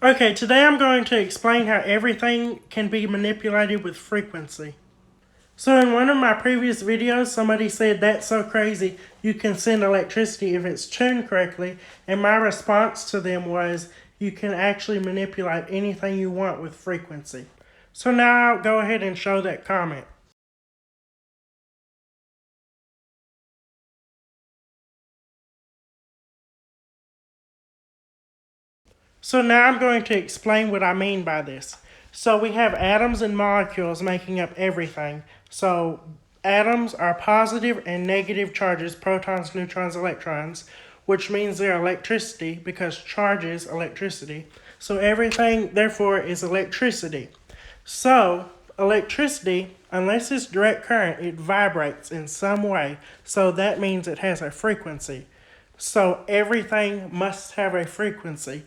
Okay, today I'm going to explain how everything can be manipulated with frequency. So in one of my previous videos, somebody said that's so crazy, you can send electricity if it's tuned correctly, and my response to them was, you can actually manipulate anything you want with frequency. So now I'll go ahead and show that comment. So now I'm going to explain what I mean by this. So we have atoms and molecules making up everything. So atoms are positive and negative charges, protons, neutrons, electrons, which means they're electricity because charge is electricity. So everything, therefore, is electricity. So electricity, unless it's direct current, it vibrates in some way. So that means it has a frequency. So everything must have a frequency.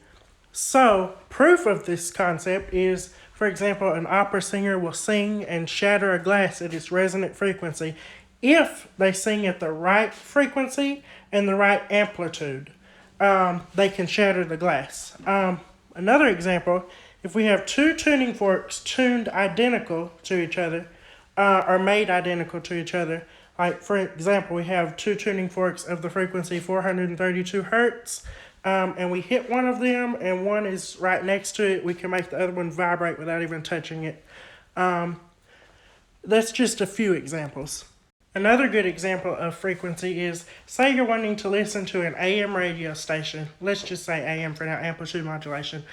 So, proof of this concept is, for example, an opera singer will sing and shatter a glass at its resonant frequency if they sing at the right frequency and the right amplitude. They can shatter the glass. Another example, if we have two tuning forks tuned identical to each other, or made identical to each other, like for example, we have two tuning forks of the frequency 432 hertz, and we hit one of them and one is right next to it, we can make the other one vibrate without even touching it. That's just a few examples. Another good example of frequency is, say you're wanting to listen to an AM radio station. Let's just say AM for now, amplitude modulation.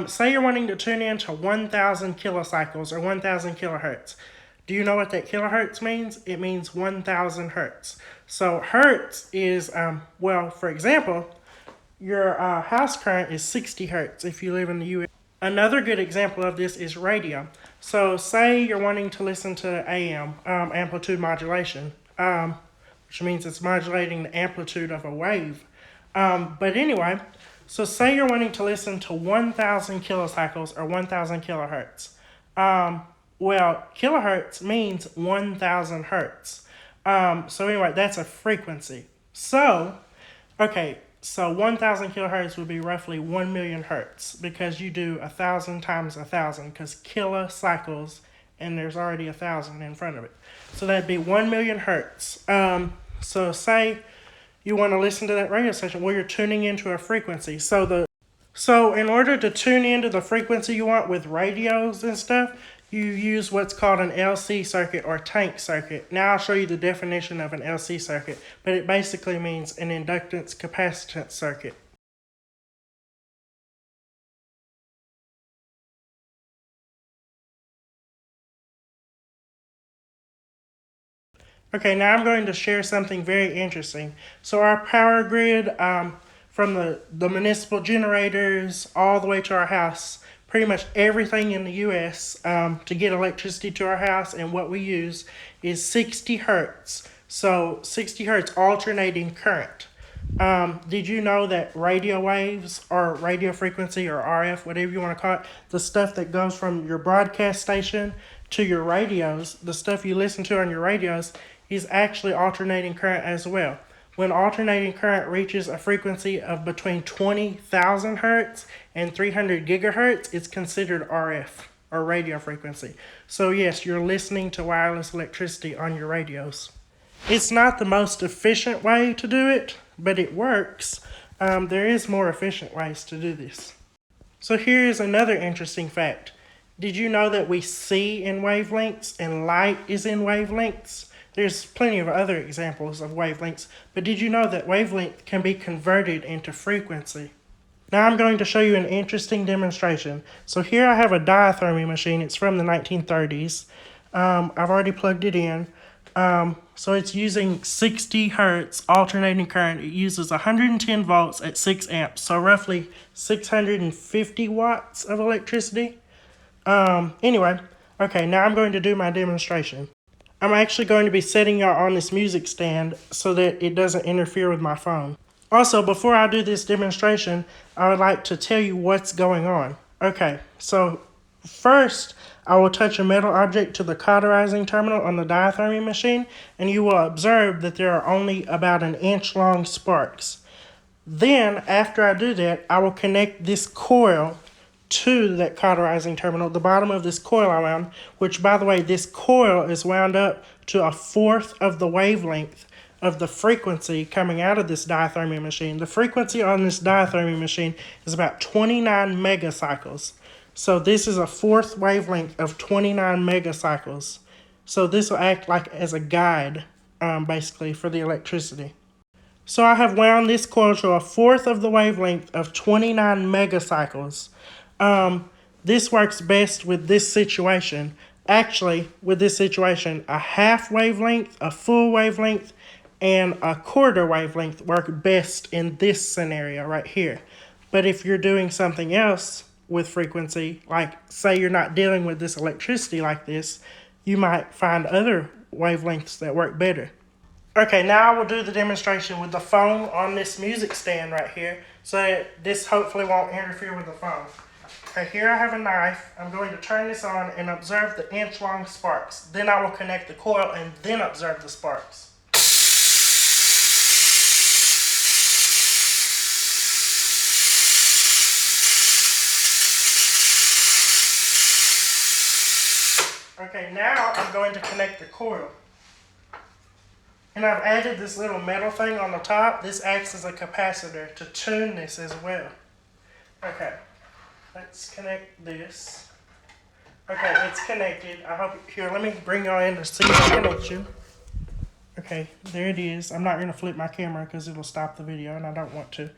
Say you're wanting to tune in to 1,000 kilocycles or 1,000 kilohertz. Do you know what that kilohertz means? It means 1,000 hertz. So hertz is, for example, your house current is 60 hertz if you live in the US. Another good example of this is radio. So say you're wanting to listen to AM, amplitude modulation, which means it's modulating the amplitude of a wave. But anyway, so say you're wanting to listen to 1,000 kilocycles or 1,000 kilohertz. Kilohertz means 1,000 hertz. So anyway, that's a frequency. So 1,000 kilohertz would be roughly 1 million hertz because you do 1,000 times 1,000 because kilocycles, and there's already 1,000 in front of it. So that'd be 1 million hertz. So say you want to listen to that radio station, well, you're tuning into a frequency. So in order to tune into the frequency you want with radios and stuff, you use what's called an LC circuit or tank circuit. Now I'll show you the definition of an LC circuit, but it basically means an inductance capacitance circuit. Okay, now I'm going to share something very interesting. So our power grid, from the municipal generators all the way to our house, pretty much everything in the US to get electricity to our house and what we use is 60 hertz. So 60 hertz alternating current. Did you know that radio waves or radio frequency or RF, whatever you want to call it, the stuff that goes from your broadcast station to your radios, the stuff you listen to on your radios, is actually alternating current as well. When alternating current reaches a frequency of between 20,000 hertz and 300 gigahertz, it's considered RF, or radio frequency. So yes, you're listening to wireless electricity on your radios. It's not the most efficient way to do it, but it works. There is more efficient ways to do this. So here is another interesting fact. Did you know that we see in wavelengths and light is in wavelengths? There's plenty of other examples of wavelengths, but did you know that wavelength can be converted into frequency? Now I'm going to show you an interesting demonstration. So here I have a diathermy machine. It's from the 1930s. I've already plugged it in. So it's using 60 hertz alternating current. It uses 110 volts at 6 amps, so roughly 650 watts of electricity. Anyway, okay, now I'm going to do my demonstration. I'm actually going to be setting y'all on this music stand so that it doesn't interfere with my phone. Also, before I do this demonstration, I would like to tell you what's going on. Okay, so first, I will touch a metal object to the cauterizing terminal on the diathermy machine, and you will observe that there are only about an inch long sparks. Then, after I do that, I will connect this coil to that cauterizing terminal, the bottom of this coil I wound, which, by the way, this coil is wound up to a fourth of the wavelength of the frequency coming out of this diathermy machine. The frequency on this diathermy machine is about 29 megacycles. So this is a fourth wavelength of 29 megacycles. So this will act like as a guide, basically, for the electricity. So I have wound this coil to a fourth of the wavelength of 29 megacycles. This works best with this situation. Actually, with this situation, a half wavelength, a full wavelength, and a quarter wavelength work best in this scenario right here. But if you're doing something else with frequency, like say you're not dealing with this electricity like this, you might find other wavelengths that work better. Okay, now I will do the demonstration with the phone on this music stand right here, so that this hopefully won't interfere with the phone. Okay, here I have a knife. I'm going to turn this on and observe the inch-long sparks. Then I will connect the coil and then observe the sparks. Okay, now I'm going to connect the coil. And I've added this little metal thing on the top. This acts as a capacitor to tune this as well. Okay, let's connect this. Okay, it's connected. I hope, here, let me bring y'all in to see the connection. Okay, there it is. I'm not going to flip my camera because it'll stop the video and I don't want to.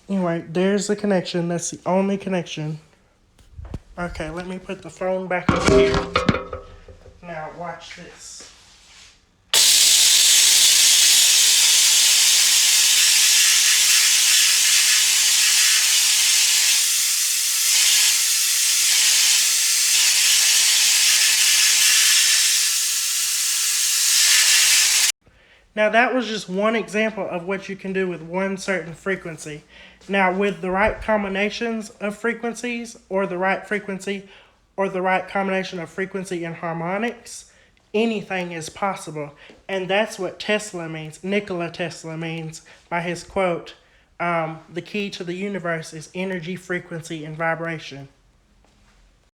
Anyway, there's the connection. That's the only connection. Okay, let me put the phone back over here. Now watch this. Now that was just one example of what you can do with one certain frequency. Now with the right combinations of frequencies, or the right frequency, or the right combination of frequency and harmonics, anything is possible. And that's what Tesla means, Nikola Tesla means by his quote, the key to the universe is energy, frequency, and vibration.